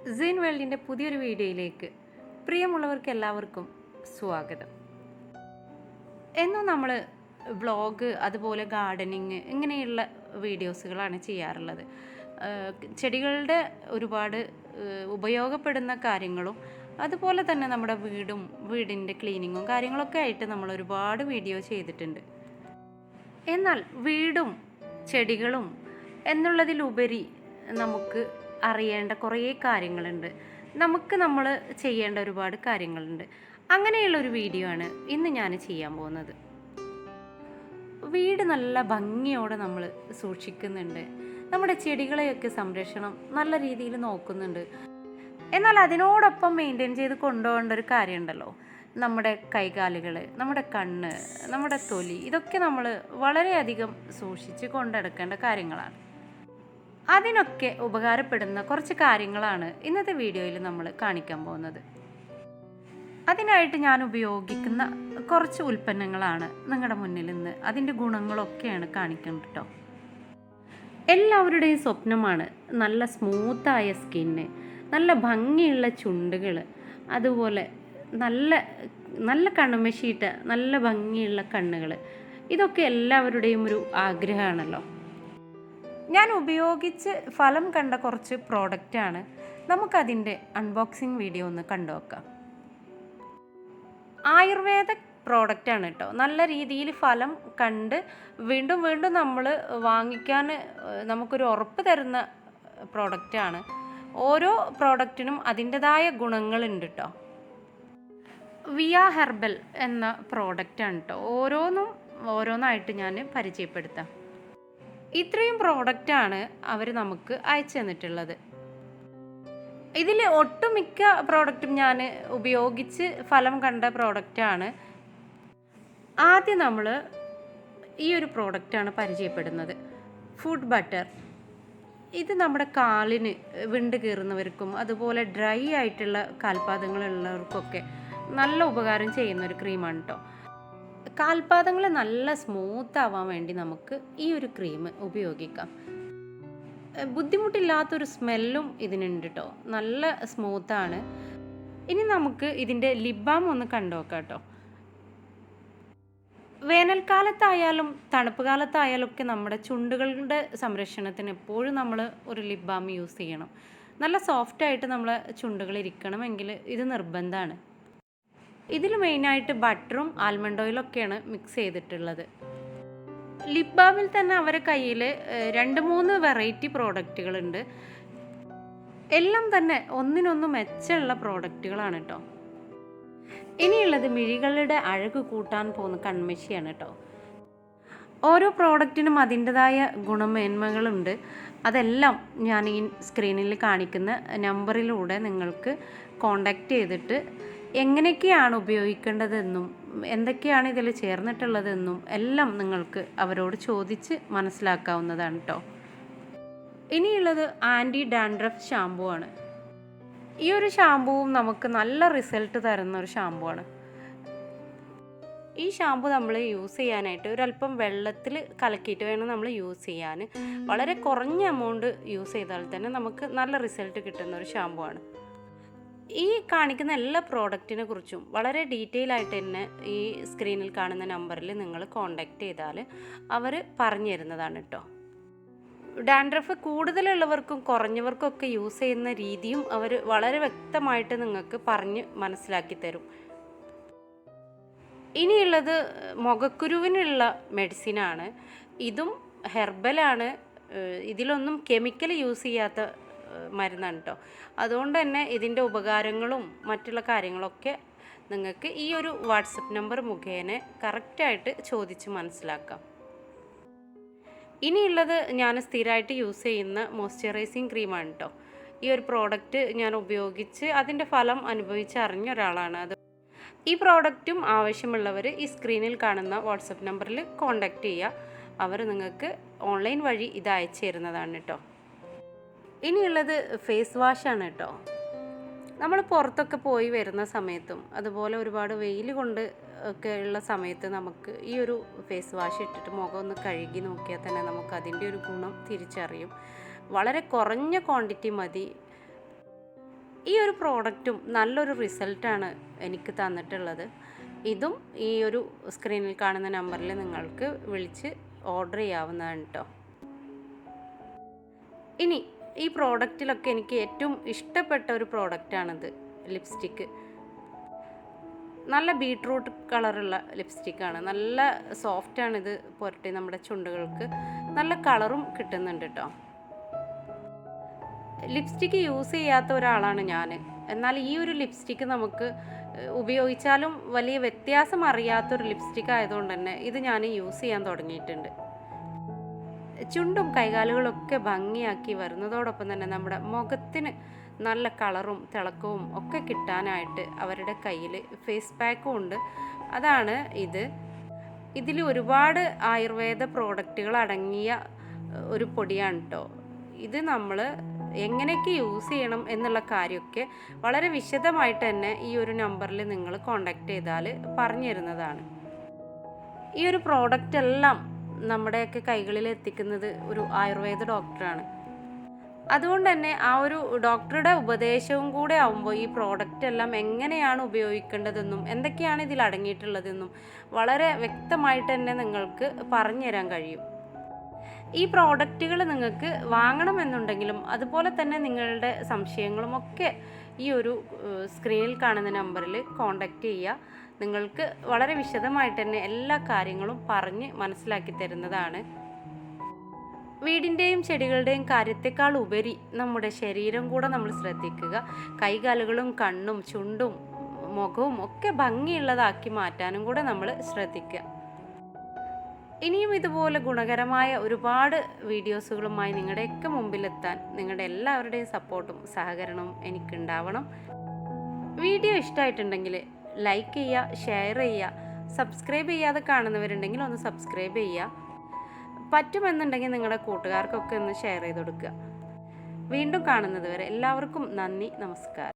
Scene വേൾഡിൻ്റെ പുതിയൊരു വീഡിയോയിലേക്ക് പ്രിയമുള്ളവർക്ക് എല്ലാവർക്കും സ്വാഗതം. എന്നും നമ്മൾ വ്ളോഗ് അതുപോലെ ഗാർഡനിങ് ഇങ്ങനെയുള്ള വീഡിയോസുകളാണ് ചെയ്യാറുള്ളത്. ചെടികളുടെ ഒരുപാട് ഉപയോഗപ്പെടുന്ന കാര്യങ്ങളും അതുപോലെ തന്നെ നമ്മുടെ വീടിൻ്റെ ക്ലീനിങ്ങും കാര്യങ്ങളൊക്കെ ആയിട്ട് നമ്മൾ ഒരുപാട് വീഡിയോ ചെയ്തിട്ടുണ്ട്. എന്നാൽ വീടും ചെടികളും എന്നുള്ളതിലുപരി നമുക്ക് അറിയേണ്ട കുറേ കാര്യങ്ങളുണ്ട്. നമ്മൾ ചെയ്യേണ്ട ഒരുപാട് കാര്യങ്ങളുണ്ട്. അങ്ങനെയുള്ളൊരു വീഡിയോ ആണ് ഇന്ന് ഞാൻ ചെയ്യാൻ പോകുന്നത്. വീട് നല്ല ഭംഗിയോടെ നമ്മൾ സൂക്ഷിക്കുന്നുണ്ട്, നമ്മുടെ ചെടികളെയൊക്കെ സംരക്ഷണം നല്ല രീതിയിൽ നോക്കുന്നുണ്ട്. എന്നാൽ അതിനോടൊപ്പം മെയിൻറ്റെയിൻ ചെയ്ത് കൊണ്ടുപോകേണ്ട ഒരു കാര്യമുണ്ടല്ലോ, നമ്മുടെ കൈകാലുകൾ, നമ്മുടെ കണ്ണ്, നമ്മുടെ തൊലി, ഇതൊക്കെ നമ്മൾ വളരെയധികം സൂക്ഷിച്ച് കൊണ്ടെടുക്കേണ്ട കാര്യങ്ങളാണ്. അതിനൊക്കെ ഉപകാരപ്പെടുന്ന കുറച്ച് കാര്യങ്ങളാണ് ഇന്നത്തെ വീഡിയോയിൽ നമ്മൾ കാണിക്കാൻ പോകുന്നത്. അതിനായിട്ട് ഞാൻ ഉപയോഗിക്കുന്ന കുറച്ച് ഉൽപ്പന്നങ്ങളാണ് നിങ്ങളുടെ മുന്നിൽ നിന്ന് അതിൻ്റെ ഗുണങ്ങളൊക്കെയാണ് കാണിക്കുന്നത് കേട്ടോ. എല്ലാവരുടെയും സ്വപ്നമാണ് നല്ല സ്മൂത്തായ സ്കിന്ന്, നല്ല ഭംഗിയുള്ള ചുണ്ടുകൾ, അതുപോലെ നല്ല നല്ല കണ്ണുമശിയിട്ട നല്ല ഭംഗിയുള്ള കണ്ണുകൾ. ഇതൊക്കെ എല്ലാവരുടെയും ഒരു ആഗ്രഹമാണല്ലോ. ഞാൻ ഉപയോഗിച്ച് ഫലം കണ്ട കുറച്ച് പ്രോഡക്റ്റാണ്. നമുക്കതിൻ്റെ അൺബോക്സിങ് വീഡിയോ ഒന്ന് കണ്ടു നോക്കാം. ആയുർവേദ പ്രോഡക്റ്റാണ് കേട്ടോ. നല്ല രീതിയിൽ ഫലം കണ്ട് വീണ്ടും വീണ്ടും നമ്മൾ വാങ്ങിക്കാൻ നമുക്കൊരു ഉറപ്പ് തരുന്ന പ്രോഡക്റ്റാണ്. ഓരോ പ്രോഡക്റ്റിനും അതിൻ്റെതായ ഗുണങ്ങളുണ്ട് കേട്ടോ. വിയ ഹെർബൽ എന്ന പ്രോഡക്റ്റാണ് കേട്ടോ. ഓരോന്നായിട്ട് ഞാൻ പരിചയപ്പെടുത്താം. ഇത്രയും പ്രോഡക്റ്റാണ് അവർ നമുക്ക് അയച്ചു തന്നിട്ടുള്ളത്. ഇതിൽ ഒട്ടുമിക്ക പ്രോഡക്റ്റും ഞാൻ ഉപയോഗിച്ച് ഫലം കണ്ട പ്രോഡക്റ്റാണ്. ആദ്യം നമ്മൾ ഈ ഒരു പ്രോഡക്റ്റാണ് പരിചയപ്പെടുന്നത്, ഫുഡ് ബട്ടർ. ഇത് നമ്മുടെ കാലിന് വിണ്ട് കീറുന്നവർക്കും അതുപോലെ ഡ്രൈ ആയിട്ടുള്ള കാൽപാദങ്ങളുള്ളവർക്കൊക്കെ നല്ല ഉപകാരം ചെയ്യുന്ന ഒരു ക്രീമാണ് കേട്ടോ. കാൽപാദങ്ങൾ നല്ല സ്മൂത്ത് ആവാൻ വേണ്ടി നമുക്ക് ഈ ഒരു ക്രീം ഉപയോഗിക്കാം. ബുദ്ധിമുട്ടില്ലാത്തൊരു സ്മെല്ലും ഇതിനുണ്ട് കേട്ടോ. നല്ല സ്മൂത്താണ്. ഇനി നമുക്ക് ഇതിൻ്റെ ലിപ് ബാം ഒന്ന് കണ്ടു നോക്കാം കേട്ടോ. വേനൽക്കാലത്തായാലും തണുപ്പ് കാലത്തായാലും ഒക്കെ നമ്മുടെ ചുണ്ടുകളുടെ സംരക്ഷണത്തിന് എപ്പോഴും നമ്മൾ ഒരു ലിപ് ബാം യൂസ് ചെയ്യണം. നല്ല സോഫ്റ്റായിട്ട് നമ്മളെ ചുണ്ടുകൾ ഇരിക്കണമെങ്കിൽ ഇത് നിർബന്ധമാണ്. ഇതിൽ മെയിനായിട്ട് ബട്ടറും ആൽമണ്ട് ഓയിലൊക്കെയാണ് മിക്സ് ചെയ്തിട്ടുള്ളത്. ലിപ് ബാമിൽ തന്നെ അവരുടെ കയ്യിൽ 2-3 വെറൈറ്റി പ്രോഡക്റ്റുകളുണ്ട്. എല്ലാം തന്നെ ഒന്നിനൊന്ന് മെച്ചമുള്ള പ്രോഡക്റ്റുകളാണ് കേട്ടോ. ഇനിയുള്ളത് മിഴികളുടെ അഴക് കൂട്ടാൻ പോകുന്ന കൺമഷിയാണ് കേട്ടോ. ഓരോ പ്രോഡക്റ്റിനും അതിൻ്റെതായ ഗുണമേന്മകളുണ്ട്. അതെല്ലാം ഞാൻ ഈ സ്ക്രീനിൽ കാണിക്കുന്ന നമ്പറിലൂടെ നിങ്ങൾക്ക് കോണ്ടാക്റ്റ് ചെയ്തിട്ട് എങ്ങനെയൊക്കെയാണ് ഉപയോഗിക്കേണ്ടതെന്നും എന്തൊക്കെയാണ് ഇതിൽ ചേർന്നിട്ടുള്ളതെന്നും എല്ലാം നിങ്ങൾക്ക് അവരോട് ചോദിച്ച് മനസ്സിലാക്കാവുന്നതാണ് കേട്ടോ. ഇനിയുള്ളത് ആൻറ്റി ഡാൻഡ്രഫ് ഷാമ്പൂ ആണ്. ഈ ഒരു ഷാമ്പൂവും നമുക്ക് നല്ല റിസൾട്ട് തരുന്ന ഒരു ഷാമ്പൂ ആണ്. ഈ ഷാമ്പു നമ്മൾ യൂസ് ചെയ്യാനായിട്ട് ഒരല്പം വെള്ളത്തിൽ കലക്കിയിട്ട് വേണം നമ്മൾ യൂസ് ചെയ്യാൻ. വളരെ കുറഞ്ഞ എമൗണ്ട് യൂസ് ചെയ്താൽ തന്നെ നമുക്ക് നല്ല റിസൾട്ട് കിട്ടുന്ന ഒരു ഷാമ്പൂ ആണ്. ഈ കാണിക്കുന്ന എല്ലാ പ്രോഡക്റ്റിനെ കുറിച്ചും വളരെ ഡീറ്റെയിൽ ആയിട്ട് തന്നെ ഈ സ്ക്രീനിൽ കാണുന്ന നമ്പറിൽ നിങ്ങൾ കോണ്ടാക്റ്റ് ചെയ്താൽ അവർ പറഞ്ഞു തരുന്നതാണ് കേട്ടോ. ഡാൻഡ്രഫ് കൂടുതലുള്ളവർക്കും കുറഞ്ഞവർക്കൊക്കെ യൂസ് ചെയ്യുന്ന രീതിയും അവർ വളരെ വ്യക്തമായിട്ട് നിങ്ങൾക്ക് പറഞ്ഞ് മനസ്സിലാക്കി തരും. ഇനിയുള്ളത് മുഖക്കുരുവിനുള്ള മെഡിസിനാണ്. ഇതും ഹെർബലാണ്. ഇതിലൊന്നും കെമിക്കൽ യൂസ് ചെയ്യാത്ത മരുന്നാണ് കേട്ടോ. അതുകൊണ്ട് തന്നെ ഇതിൻ്റെ ഉപകാരങ്ങളും മറ്റുള്ള കാര്യങ്ങളൊക്കെ നിങ്ങൾക്ക് ഈ ഒരു വാട്സപ്പ് നമ്പർ മുഖേന കറക്റ്റായിട്ട് ചോദിച്ച് മനസ്സിലാക്കാം. ഇനിയുള്ളത് ഞാൻ സ്ഥിരമായിട്ട് യൂസ് ചെയ്യുന്ന മോയ്സ്ചറൈസിങ് ക്രീമാണ് കേട്ടോ. ഈ ഒരു പ്രോഡക്റ്റ് ഞാൻ ഉപയോഗിച്ച് അതിൻ്റെ ഫലം അനുഭവിച്ചറിഞ്ഞ ഒരാളാണ്. ഈ പ്രോഡക്റ്റും ആവശ്യമുള്ളവർ ഈ സ്ക്രീനിൽ കാണുന്ന വാട്സപ്പ് നമ്പറിൽ കോണ്ടാക്റ്റ് ചെയ്യുക. അവർ നിങ്ങൾക്ക് ഓൺലൈൻ വഴി ഇത് അയച്ചു തരുന്നതാണ് കേട്ടോ. ഇനിയുള്ളത് ഫേസ് വാഷാണ് കേട്ടോ. നമ്മൾ പുറത്തൊക്കെ പോയി വരുന്ന സമയത്തും അതുപോലെ ഒരുപാട് വെയിൽ കൊണ്ട് ഒക്കെ ഉള്ള സമയത്ത് നമുക്ക് ഈ ഒരു ഫേസ് വാഷ് ഇട്ടിട്ട് മുഖം ഒന്ന് കഴുകി നോക്കിയാൽ തന്നെ നമുക്ക് അതിൻ്റെ ഒരു ഗുണം തിരിച്ചറിയും. വളരെ കുറഞ്ഞ ക്വാണ്ടിറ്റി മതി. ഈ ഒരു പ്രോഡക്റ്റും നല്ലൊരു റിസൾട്ടാണ് എനിക്ക് തന്നിട്ടുള്ളത്. ഇതും ഈ ഒരു സ്ക്രീനിൽ കാണുന്ന നമ്പറിൽ നിങ്ങൾക്ക് വിളിച്ച് ഓർഡർ ചെയ്യാവുന്നതാണ് കേട്ടോ. ഇനി ഈ പ്രോഡക്റ്റിലൊക്കെ എനിക്ക് ഏറ്റവും ഇഷ്ടപ്പെട്ട ഒരു പ്രോഡക്റ്റാണിത്, ലിപ്സ്റ്റിക്ക്. നല്ല ബീട്രൂട്ട് കളറുള്ള ലിപ്സ്റ്റിക്കാണ്. നല്ല സോഫ്റ്റാണിത് പുരട്ടി നമ്മുടെ ചുണ്ടുകൾക്ക് നല്ല കളറും കിട്ടുന്നുണ്ട് കേട്ടോ. ലിപ്സ്റ്റിക്ക് യൂസ് ചെയ്യാത്ത ഒരാളാണ് ഞാൻ. എന്നാൽ ഈ ഒരു ലിപ്സ്റ്റിക്ക് നമുക്ക് ഉപയോഗിച്ചാലും വലിയ വ്യത്യാസം അറിയാത്തൊരു ലിപ്സ്റ്റിക്ക് ആയതുകൊണ്ട് തന്നെ ഇത് ഞാൻ യൂസ് ചെയ്യാൻ തുടങ്ങിയിട്ടുണ്ട്. ചുണ്ടും കൈകാലുകളൊക്കെ ഭംഗിയാക്കി വരുന്നതോടൊപ്പം തന്നെ നമ്മുടെ മുഖത്തിന് നല്ല കളറും തിളക്കവും ഒക്കെ കിട്ടാനായിട്ട് അവരുടെ കയ്യിൽ ഫേസ് പാക്കും ഉണ്ട്. അതാണ് ഇത്. ഇതിൽ ഒരുപാട് ആയുർവേദ പ്രോഡക്റ്റുകൾ അടങ്ങിയ ഒരു പൊടിയാണ് കേട്ടോ. ഇത് നമ്മൾ എങ്ങനെയൊക്കെ യൂസ് ചെയ്യണം എന്നുള്ള കാര്യമൊക്കെ വളരെ വിശദമായിട്ട് തന്നെ ഈ ഒരു നമ്പറിൽ നിങ്ങൾ കോൺടാക്റ്റ് ചെയ്താൽ പറഞ്ഞു തരുന്നതാണ്. ഈ ഒരു പ്രോഡക്റ്റ് എല്ലാം നമ്മുടെയൊക്കെ കൈകളിൽ എത്തിക്കുന്നത് ഒരു ആയുർവേദ ഡോക്ടറാണ്. അതുകൊണ്ട് തന്നെ ആ ഒരു ഡോക്ടറുടെ ഉപദേശവും കൂടെ ആവുമ്പോൾ ഈ പ്രോഡക്റ്റ് എല്ലാം എങ്ങനെയാണ് ഉപയോഗിക്കേണ്ടതെന്നും എന്തൊക്കെയാണ് ഇതിൽ അടങ്ങിയിട്ടുള്ളതെന്നും വളരെ വ്യക്തമായിട്ട് തന്നെ നിങ്ങൾക്ക് പറഞ്ഞു തരാൻ കഴിയും. ഈ പ്രോഡക്റ്റുകൾ നിങ്ങൾക്ക് വാങ്ങണമെന്നുണ്ടെങ്കിലും അതുപോലെ തന്നെ നിങ്ങളുടെ സംശയങ്ങളുമൊക്കെ ഈ ഒരു സ്ക്രീനിൽ കാണുന്ന നമ്പറിൽ കോൺടാക്റ്റ് ചെയ്യുക. നിങ്ങൾക്ക് വളരെ വിശദമായിട്ട് തന്നെ എല്ലാ കാര്യങ്ങളും പറഞ്ഞ് മനസ്സിലാക്കി തരുന്നതാണ്. വീടിൻ്റെയും ചെടികളുടെയും കാര്യത്തെക്കാൾ ഉപരി നമ്മുടെ ശരീരം കൂടെ നമ്മൾ ശ്രദ്ധിക്കുക. കൈകാലുകളും കണ്ണും ചുണ്ടും മുഖവും ഒക്കെ ഭംഗിയുള്ളതാക്കി മാറ്റാനും കൂടെ നമ്മൾ ശ്രദ്ധിക്കുക. ഇനിയും ഇതുപോലെ ഗുണകരമായ ഒരുപാട് വീഡിയോസുകളുമായി നിങ്ങളുടെയൊക്കെ മുമ്പിലെത്താൻ നിങ്ങളുടെ എല്ലാവരുടെയും സപ്പോർട്ടും സഹകരണവും എനിക്കുണ്ടാവണം. വീഡിയോ ഇഷ്ടമായിട്ടുണ്ടെങ്കിൽ ലൈക്ക് ചെയ്യുക, ഷെയർ ചെയ്യുക. സബ്സ്ക്രൈബ് ചെയ്യാതെ കാണുന്നവരുണ്ടെങ്കിൽ ഒന്ന് സബ്സ്ക്രൈബ് ചെയ്യുക. പറ്റുമെന്നുണ്ടെങ്കിൽ നിങ്ങളുടെ കൂട്ടുകാർക്കൊക്കെ ഒന്ന് ഷെയർ ചെയ്ത് കൊടുക്കുക. വീണ്ടും കാണുന്നത് വരെ എല്ലാവർക്കും നന്ദി, നമസ്കാരം.